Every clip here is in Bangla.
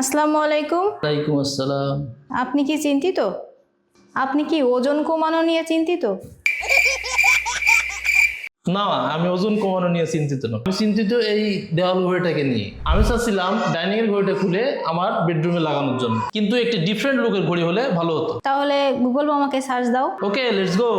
আসসালামু আলাইকুম। ওয়ালাইকুম আসসালাম। আপনি কি চিন্তিত? আপনি কি ওজন কমানো নিয়ে চিন্তিত? না, আমি ওজন কমানো নিয়ে চিন্তিত না। আমি চিন্তিত এই দেওয়াল ঘড়িটাকে নিয়ে। আমি চাচ্ছিলাম ডাইনিং এর ঘড়িটা খুলে আমার বেডরুমে লাগানোর জন্য, কিন্তু একটি ডিফারেন্ট লুকের ঘড়ি হলে ভালো হতো। তাহলে গুগল মামাকে সার্চ দাও। ওকে, লেটস গো।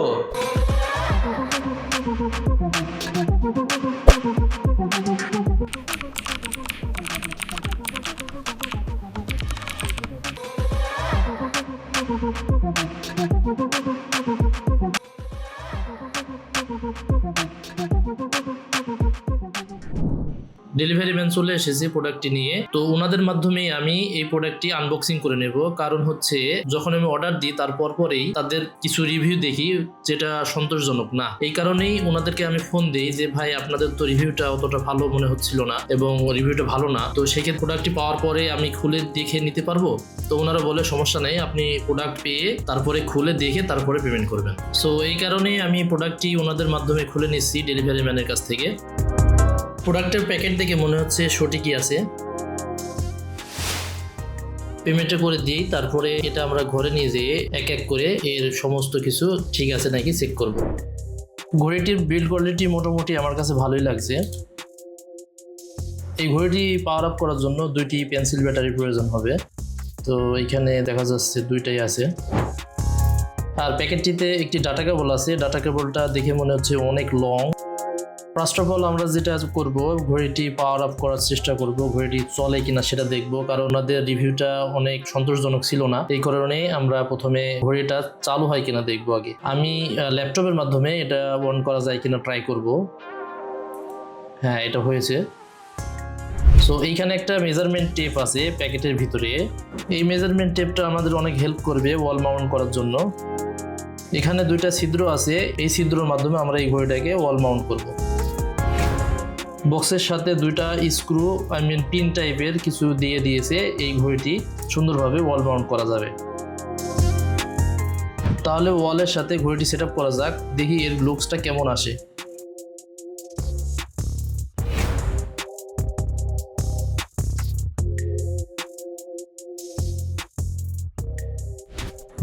ডেলিভারি ম্যান চলে এসেছে প্রোডাক্টটি নিয়ে। তো ওনাদের মাধ্যমেই আমি এই প্রোডাক্টটি আনবক্সিং করে নেব। কারণ হচ্ছে যখন আমি অর্ডার দিই তারপর পরেই তাদের কিছু রিভিউ দেখি যেটা সন্তোষজনক না। এই কারণেই ওনাদেরকে আমি ফোন দিই যে ভাই আপনাদের তো রিভিউটা অতটা ভালো মনে হচ্ছিল না এবং রিভিউটা ভালো না, তো সেক্ষেত্রে প্রোডাক্টটি পাওয়ার পরে আমি খুলে দেখে নিতে পারবো? তো ওনারা বলে সমস্যা নেই, আপনি প্রোডাক্ট পেয়ে তারপরে খুলে দেখে তারপরে পেমেন্ট করবেন। সো এই কারণেই আমি প্রোডাক্টটি ওনাদের মাধ্যমে খুলে নিচ্ছি ডেলিভারি ম্যানের কাছ থেকে। প্রোডাক্টের প্যাকেট দেখে মনে হচ্ছে সঠিকই আছে। পেমেন্টটা করে দিই, তারপরে এটা আমরা ঘরে নিয়ে যেয়ে এক এক করে এর সমস্ত কিছু ঠিক আছে নাকি চেক করব। ঘড়িটির বিল্ড কোয়ালিটি মোটামুটি আমার কাছে ভালোই লাগছে। এই ঘড়িটি পাওয়ার আপ করার জন্য দুইটি পেন্সিল ব্যাটারি প্রয়োজন হবে। তো এখানে দেখা যাচ্ছে দুইটাই আছে। আর প্যাকেটটিতে একটি ডাটা কেবল আছে। ডাটা কেবলটা দেখে মনে হচ্ছে অনেক লং। ফার্স্ট অফ অল আমরা যেটা করব, ঘড়িটি পাওয়ার আপ করার চেষ্টা করব, ঘড়িটি চলে কিনা সেটা দেখব। কারণ ওনাদের রিভিউটা অনেক সন্তোষজনক ছিল না, এই কারণে আমরা প্রথমে ঘড়িটা চালু হয় কিনা দেখব আগে। আমি ল্যাপটপের মাধ্যমে এটা অন করা যায় কিনা ট্রাই করব। হ্যাঁ, এটা হয়েছে। সো এইখানে একটা মেজারমেন্ট টেপ আছে প্যাকেটের ভিতরে। এই মেজারমেন্ট টেপটা আমাদের অনেক হেল্প করবে ওয়াল মাউন্ট করার জন্য। এখানে দুইটা ছিদ্র আছে, এই ছিদ্রের মাধ্যমে আমরা এই ঘড়িটাকে ওয়াল মাউন্ট করব। বক্সের সাথে দুইটা স্ক্রু পিন টাইপের কিছু দিয়ে দিয়েছে, এই ঘড়িটি সুন্দরভাবে ওয়াল মাউন্ট করা যাবে। তাহলে ওয়ালের সাথে ঘড়িটি সেট আপ করা যাক, দেখি এর লুকসটা কেমন আসে।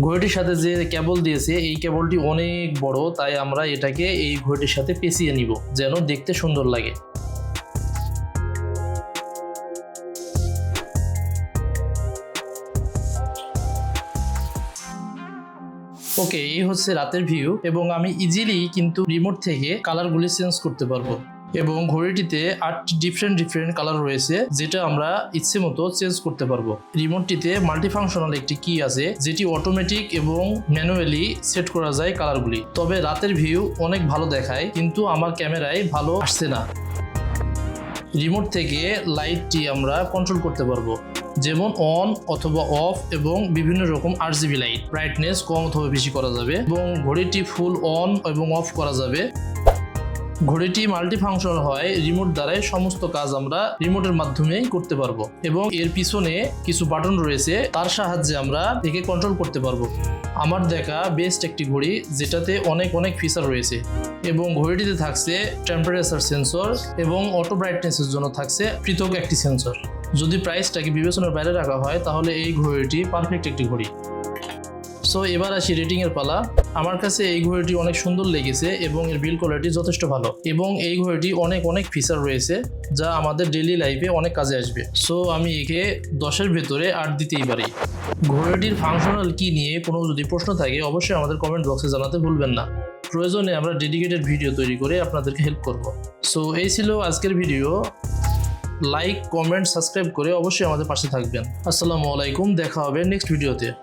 ঘড়িটির সাথে যে কেবল দিয়েছে এই কেবলটি অনেক বড়, তাই আমরা এটাকে এই ঘড়িটির সাথে পেঁচিয়ে নিব যেন দেখতে সুন্দর লাগে। ওকে, এই হচ্ছে রাতের ভিউ এবং আমি ইজিলি কিন্তু রিমোট থেকে কালারগুলি চেঞ্জ করতে পারবো। এবং ঘড়িটিতে 8টি ডিফারেন্ট কালার রয়েছে, যেটা আমরা ইচ্ছে মতো চেঞ্জ করতে পারবো। রিমোটটিতে মাল্টিফাংশনাল একটি কি আছে, যেটি অটোমেটিক এবং ম্যানুয়ালি সেট করা যায় কালারগুলি। তবে রাতের ভিউ অনেক ভালো দেখায়, কিন্তু আমার ক্যামেরায় ভালো আসছে না। রিমোট থেকে লাইটটি আমরা কন্ট্রোল করতে পারবো, যেমন অন অথবা অফ এবং বিভিন্ন রকম RGB লাইট। ব্রাইটনেস কম অথবা বেশি করা যাবে এবং ঘড়িটি ফুল অন এবং অফ করা যাবে। ঘড়িটি মাল্টিফাংশনাল হয়, রিমোট দ্বারাই সমস্ত কাজ আমরা রিমোটের মাধ্যমেই করতে পারবো এবং এর পিছনে কিছু বাটন রয়েছে, তার সাহায্যে আমরা একে কন্ট্রোল করতে পারবো। আমার দেখা বেস্ট একটি ঘড়ি, যেটাতে অনেক ফিচার রয়েছে এবং ঘড়িটিতে থাকছে টেম্পারেচার সেন্সর এবং অটো ব্রাইটনেসের জন্য থাকছে পৃথক একটি সেন্সর। যদি প্রাইসটাকে বিবেচনার বাইরে রাখা হয় তাহলে এই ঘড়িটি পারফেক্ট একটি ঘড়ি। সো এবার আসি রেটিংয়ের পালা। আমার কাছে এই ঘড়িটি অনেক সুন্দর লেগেছে এবং এর বিল্ড কোয়ালিটি যথেষ্ট ভালো এবং এই ঘড়িটি অনেক ফিচার রয়েছে যা আমাদের ডেইলি লাইফে অনেক কাজে আসবে। সো আমি একে 10-এর ভেতরে 8 দিতেই পারি। ঘড়িটির ফাংশনাল কি নিয়ে কোনো যদি প্রশ্ন থাকে অবশ্যই আমাদের কমেন্ট বক্সে জানাতে ভুলবেন না। প্রয়োজনে আমরা ডেডিকেটেড ভিডিও তৈরি করে আপনাদেরকে হেল্প করব। সো এই ছিল আজকের ভিডিও। লাইক, কমেন্ট, সাবস্ক্রাইব করে অবশ্যই আমাদের পাশে থাকবেন। আসসালামু আলাইকুম, দেখা হবে নেক্সট ভিডিওতে।